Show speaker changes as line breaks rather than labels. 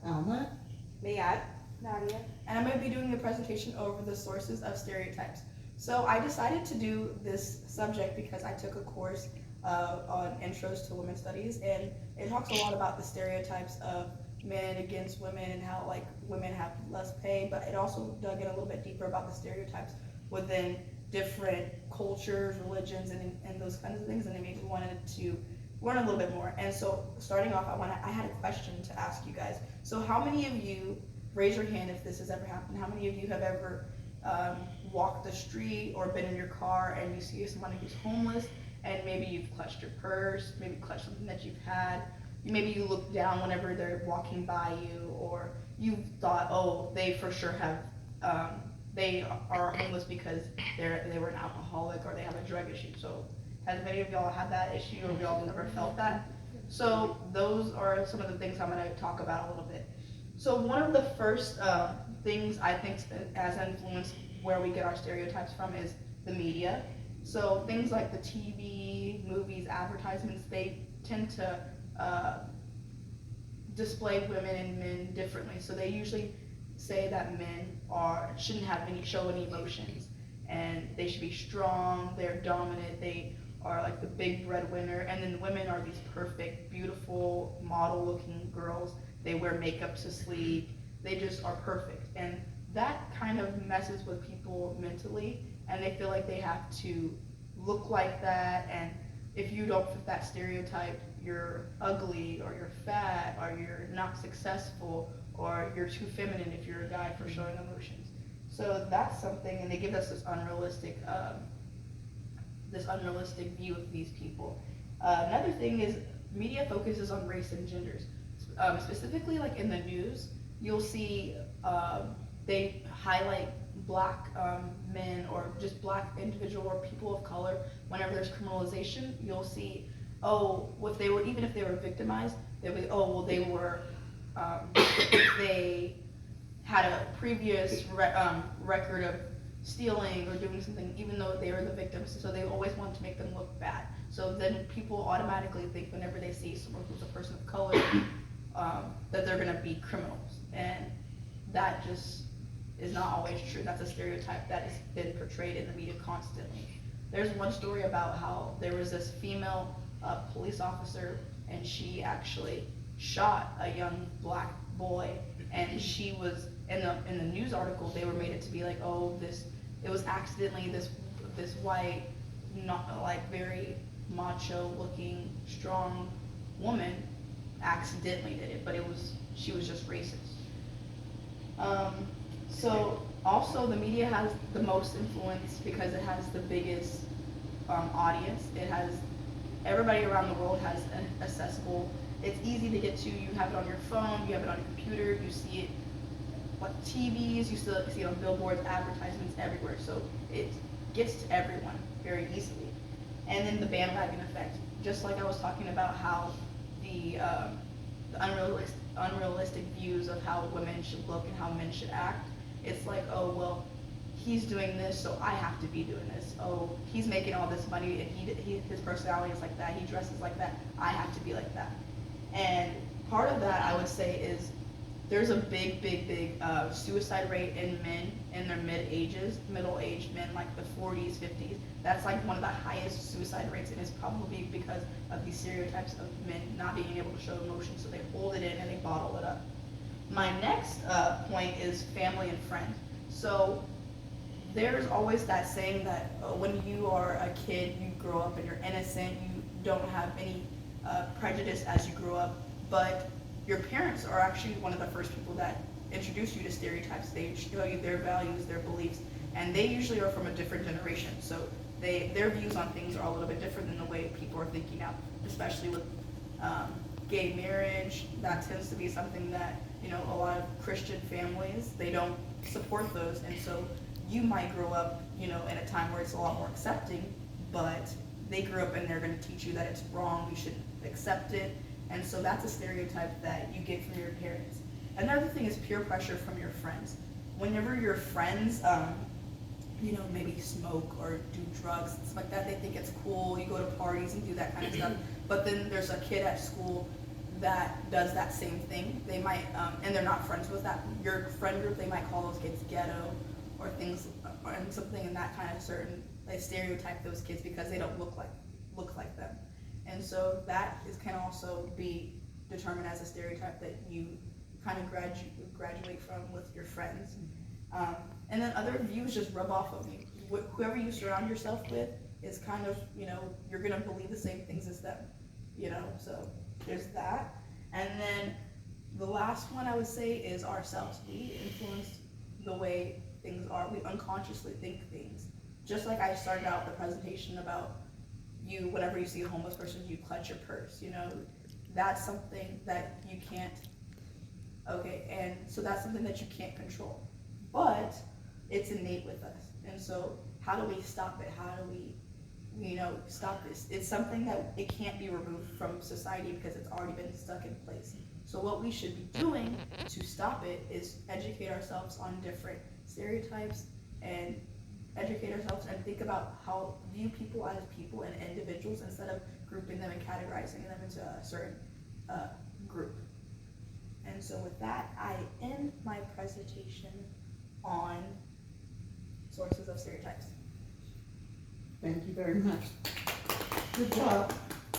Alma.
Mayad.
Nadia.
And I'm going to be doing a presentation over the sources of stereotypes. So I decided to do this subject because I took a course on Intros to Women's Studies, and it talks a lot about the stereotypes of men against women and how like women have less pay, but it also dug in a little bit deeper about the stereotypes within different cultures, religions, and those kinds of things, and it made me wanted to learn a little bit more. And so starting off, I had a question to ask you guys. So how many of you, raise your hand if this has ever happened, how many of you have ever walked the street or been in your car and you see somebody who's homeless and maybe you've clutched your purse, maybe clutched something that you've had, maybe you look down whenever they're walking by you, or you thought, oh, they for sure have, they are homeless because they were an alcoholic or they have a drug issue. So has many of y'all had that issue, or y'all ever felt that? So those are some of the things I'm going to talk about a little bit. So one of the first things I think as influence where we get our stereotypes from is the media. So things like the TV, movies, advertisements, they tend to display women and men differently. So they usually say that men shouldn't have show any emotions, and they should be strong, they're dominant, they are like the big breadwinner, and then women are these perfect, beautiful, model-looking girls. They wear makeup to sleep. They just are perfect, and that kind of messes with people mentally, and they feel like they have to look like that. And if you don't fit that stereotype, you're ugly, or you're fat, or you're not successful, or you're too feminine if you're a guy for showing emotions. So that's something, and they give us this unrealistic view of these people. Another thing is media focuses on race and genders. Specifically, like in the news, you'll see they highlight black men or just black individual or people of color. Whenever there's criminalization, you'll see, oh, even if they were victimized, they'll be, oh, well, they were, they had a previous record of stealing or doing something, even though they were the victims. So they always want to make them look bad. So then people automatically think whenever they see someone who's a person of color, that they're gonna be criminals. And that just is not always true. That's a stereotype that has been portrayed in the media constantly. There's one story about how there was this female police officer, and she actually shot a young black boy, and she was in the news article. They were made it to be like, oh, it was accidentally this white, not like very macho looking strong woman accidentally did it, but she was just racist. So also the media has the most influence because it has the biggest audience. It has everybody around the world has an accessible. It's easy to get to. You have it on your phone. You have it on your computer. You see it on TVs. You still see it on billboards, advertisements everywhere. So it gets to everyone very easily. And then the bandwagon effect. Just like I was talking about how the unrealistic views of how women should look and how men should act. It's like, oh, well, he's doing this, so I have to be doing this. Oh, he's making all this money, and his personality is like that. He dresses like that. I have to be like that. And part of that, I would say, is there's a big suicide rate in men in their middle-aged men, like the 40s, 50s. That's like one of the highest suicide rates, and it's probably because of these stereotypes of men not being able to show emotion, so they hold it in and they bottle it up. My next point is family and friends. So there's always that saying that when you are a kid, you grow up and you're innocent, you don't have any prejudice as you grow up, but your parents are actually one of the first people that introduce you to stereotypes. They show you their values, their beliefs, and they usually are from a different generation. So their views on things are a little bit different than the way people are thinking now, especially with gay marriage. That tends to be something that, a lot of Christian families, they don't support those, and so you might grow up, in a time where it's a lot more accepting, but they grew up and they're going to teach you that it's wrong, you shouldn't accept it, and so that's a stereotype that you get from your parents. Another thing is peer pressure from your friends. Whenever your friends, maybe smoke or do drugs, stuff like that, they think it's cool, you go to parties and do that kind of stuff, but then there's a kid at school that does that same thing. They might, and they're not friends with that, your friend group, they might call those kids ghetto or things, or something in that kind of certain, like stereotype those kids because they don't look like them. And so that can also be determined as a stereotype that you kind of graduate from with your friends. And then other views just rub off of you. Whoever you surround yourself with is kind of, you're gonna believe the same things as them, so there's that. And then the last one I would say is ourselves. We influence the way things are. We unconsciously think things. Just like I started out the presentation about you, whenever you see a homeless person, you clutch your purse, that's something that you can't, and so that's something that you can't control. But it's innate with us. And so how do we stop it? How do we, stop this? It's something that it can't be removed from society because it's already been stuck in place. So what we should be doing to stop it is educate ourselves on different stereotypes and educate ourselves and think about how view people as people and individuals instead of grouping them and categorizing them into a certain group. And so with that, I end my presentation on sources of stereotypes.
Thank you very much. Good job.